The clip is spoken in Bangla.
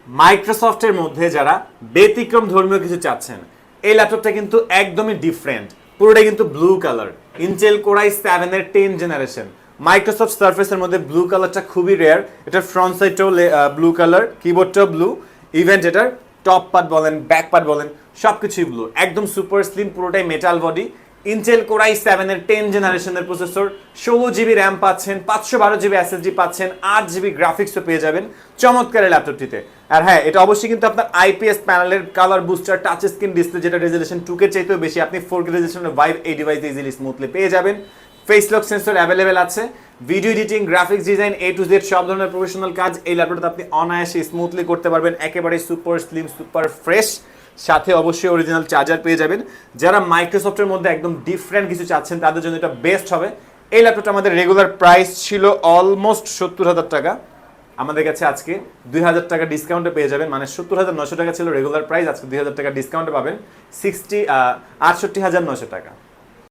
মাইক্রোসফটের মধ্যে যারা ব্যতিক্রম ধর্মীয় কিছু চাচ্ছেন, এই ল্যাপটপটা কিন্তু একদমই ডিফারেন্ট। পুরোটাই কিন্তু blue colour, Intel core i7 এর 10 জেনারেশন। মাইক্রোসফট সারফেসের মধ্যে ব্লু কালারটা খুবই রেয়ার। এটার ফ্রন্ট সাইডটাও ব্লু কালার, কিবোর্ডটাও ব্লু, ইভেন এটার টপ পার্ট বলেন, ব্যাক পার্ট বলেন, সবকিছুই ব্লু। একদম সুপার স্লিম, পুরোটাই metal body. Intel core i7 এর 10 জেনারেশনের প্রসেসর, 16 জিবি র্যাম পাচ্ছেন, 512 জিবি এসএসডি পাচ্ছেন, 8 জিবি গ্রাফিক্সও পেয়ে যাবেন চমৎকার এই ল্যাপটপটিতে। আর হ্যাঁ, এটা অবশ্যই কিন্তু আপনার আইপিএস প্যানেলের colour booster touch screen display, যেটা রেজোলিউশন 2K চাইতেও বেশি। আপনি 4K রেজোলিউশনের ভাইব এই ডিভাইসে ইজিলি স্মুথলি পেয়ে যাবেন। ফেস লক সেন্সর অ্যাভেলেবেল আছে। Video editing, graphics design, A to Z সব ধরনের প্রফেশনাল কাজ এই ল্যাপটপটাতে আপনি অনায়াসে স্মুথলি করতে পারবেন। একেবারে সুপার স্লিম, সুপার ফ্রেশ, সাথে অবশ্যই অরিজিনাল চার্জার পেয়ে যাবেন। যারা মাইক্রোসফটের মধ্যে একদম ডিফারেন্ট কিছু চাচ্ছেন তাদের জন্য এটা বেস্ট হবে। এই ল্যাপটপটা আমাদের রেগুলার প্রাইস ছিল অলমোস্ট 70,000 টাকা। আমাদের কাছে আজকে 2,000 টাকা ডিসকাউন্টে পেয়ে যাবেন। মানে 70,900 টাকা ছিল রেগুলার প্রাইস, আজকে 2,000 টাকা ডিসকাউন্টে পাবেন 68,900 টাকা।